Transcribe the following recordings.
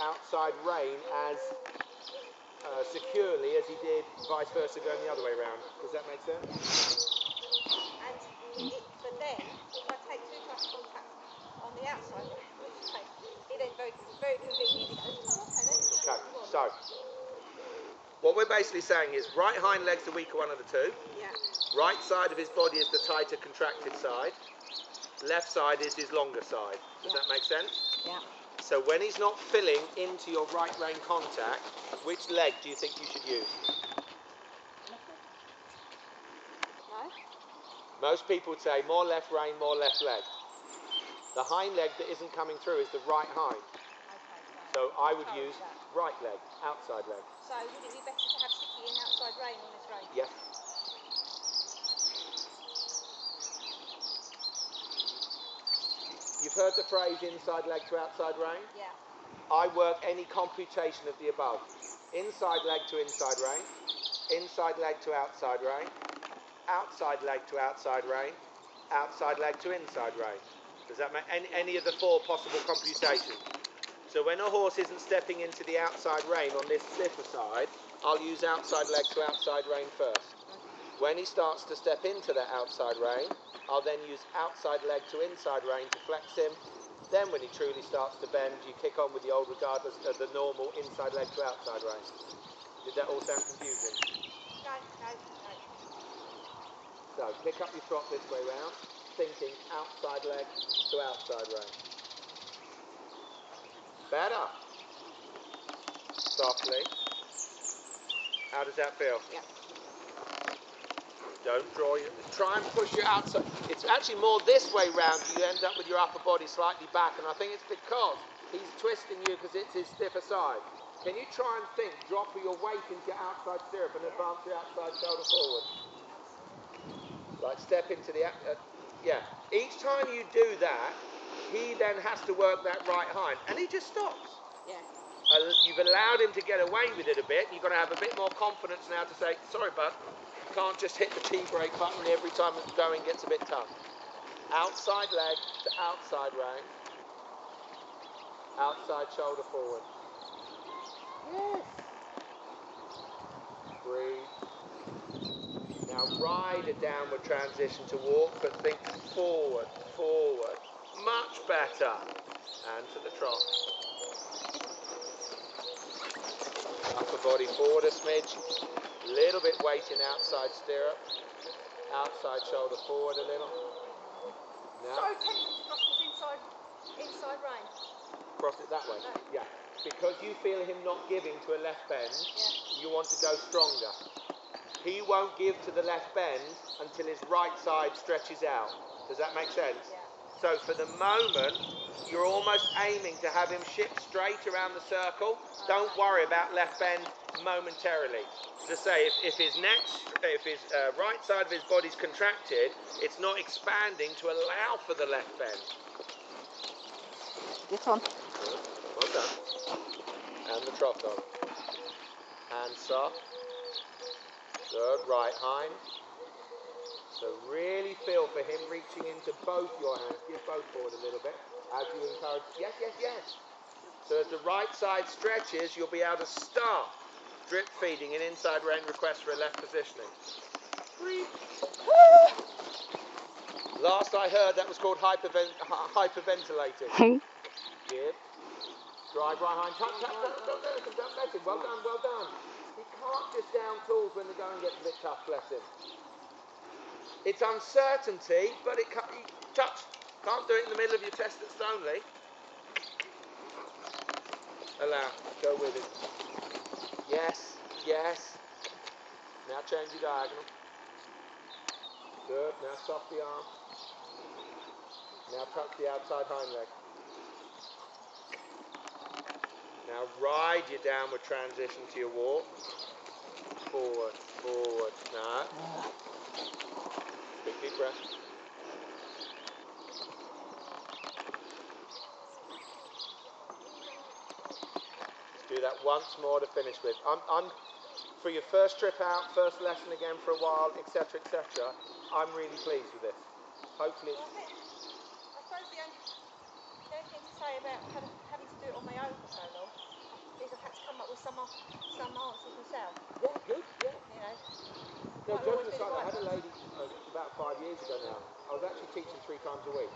outside rein as securely as he did vice versa going the other way around. Does that make sense? But then, if I take too close contact on the outside rein, he then very conveniently goes, oh, okay then. Okay, so what we're basically saying is right hind leg's the weaker one of the two. Yeah. Right side of his body is the tighter contracted side. Left side is his longer side. Does that make sense? Yeah. So when he's not filling into your right rein contact, which leg do you think you should use? No. Most people would say more left rein, more left leg. The hind leg that isn't coming through is the right hind. Okay. So I would use right leg, outside leg. So would it be better to have sticky and outside rein on this rein? Yes. You've heard the phrase inside leg to outside rein? Yeah. I work any computation of the above. Inside leg to inside rein, inside leg to outside rein, outside leg to outside rein, outside leg to inside rein. Does that make any of the four possible computations? So when a horse isn't stepping into the outside rein on this stiffer side, I'll use outside leg to outside rein first. When he starts to step into that outside rein, I'll then use outside leg to inside rein to flex him. Then when he truly starts to bend, you kick on with the old regardless of the normal inside leg to outside rein. Did that all sound confusing? No. So pick up your trot this way round, thinking outside leg to outside rein. Better. Softly. How does that feel? Yeah. Don't draw your... Try and push your outside. It's actually more this way round. You end up with your upper body slightly back, and I think it's because he's twisting you because it's his stiffer side. Can you try and think, drop your weight into your outside stirrup and advance your outside shoulder forward? Like step into the... yeah. Each time you do that, he then has to work that right hind, and he just stops. Yeah. You've allowed him to get away with it a bit. You've got to have a bit more confidence now to say, sorry, bud, can't just hit the T-brake button every time it's going gets a bit tough. Outside leg to outside rein. Outside shoulder forward. Yes. Breathe. Now ride a downward transition to walk, but think forward, forward. Much better. And to the trot. Upper body forward a smidge. Little bit weight in outside stirrup. Outside shoulder forward a little. Now. So tempting to cross this inside rein. Cross it that way? No. Yeah. Because you feel him not giving to a left bend, you want to go stronger. He won't give to the left bend until his right side stretches out. Does that make sense? Yeah. So for the moment, you're almost aiming to have him shift straight around the circle. Don't worry about left bend momentarily. As I say, if his right side of his body's contracted, it's not expanding to allow for the left bend. This one. Good. Well done. And the trot on. Hands soft. Good. Right hind. So really feel for him reaching into both your hands. Give both forward a little bit as you encourage. Yes, yes, yes. So as the right side stretches, you'll be able to start drip feeding an inside rein request for a left positioning. Breathe. Last I heard, that was called hyperventilating. Give. Drive right hind. Touch. Don't let him. Well done, well done. He can't just down tools when the going gets a bit tough, bless him. It's uncertainty, but it can't. Touch. Can't do it in the middle of your test at Stoneleigh. Allow. Go with it. Yes. Yes. Now change your diagonal. Good. Now soft the arm. Now touch the outside hind leg. Now ride your downward transition to your walk. Forward, forward. Now. Big deep breath. Let's do that once more to finish with. I'm for your first trip out, first lesson again for a while, etc., etc. I'm really pleased with this. Hopefully. I suppose the only thing to say about having to do it on my own for so long lady about 5 years ago now. I was actually teaching 3 times a week.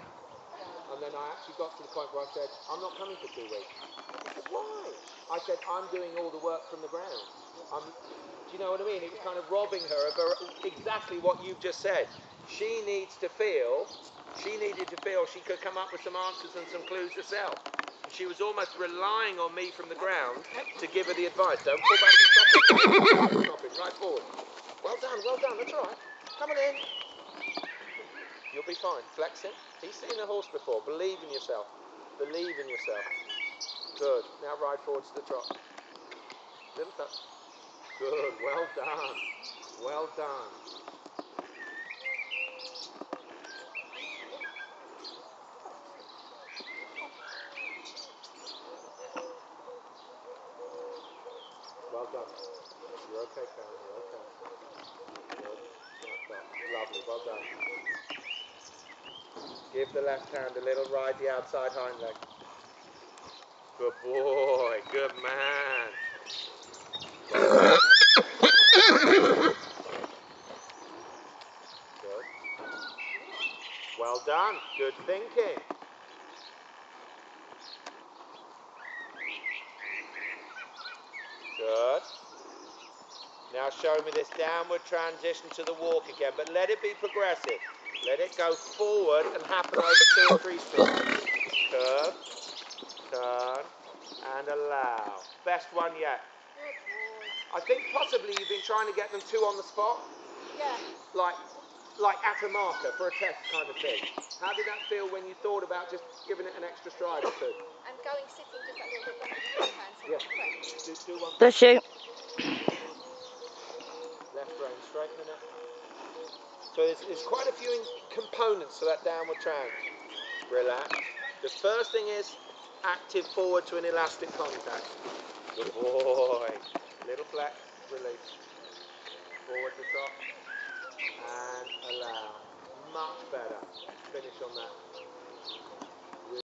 And then I actually got to the point where I said, I'm not coming for 2 weeks. She said, why? I said, I'm doing all the work from the ground. Do you know what I mean? It was kind of robbing her of exactly what you've just said. She needed to feel she could come up with some answers and some clues herself. She was almost relying on me from the ground to give her the advice. Don't pull back and stop it. Stop it, right forward. Well done, that's all right. Come on in. You'll be fine. Flex it. He's seen a horse before. Believe in yourself. Believe in yourself. Good. Now ride forward to the trot. Little touch. Good. Well done. Well done. Well done. You're okay, Karen. You're okay. Good. Smart shot. Lovely. Well done. Give the left hand a little ride the outside hind leg. Good boy. Good man. Good. Well done. Good thinking. Good. Now show me this downward transition to the walk again, but let it be progressive. Let it go forward and happen over 2 or 3 strides. Curve, turn, and allow. Best one yet. I think possibly you've been trying to get them 2 on the spot. Yeah. Like at a marker for a test kind of thing. How did that feel when you thought about just giving it an extra stride or 2? And going sitting just a little bit longer with the hand. So Yeah. Do one. Bless you. Left rein, straighten the neck. So there's quite a few components to that downward tran. Relax. The first thing is active forward to an elastic contact. Good boy. Little flex, release. Forward to top. And allow. Much better. Finish on that.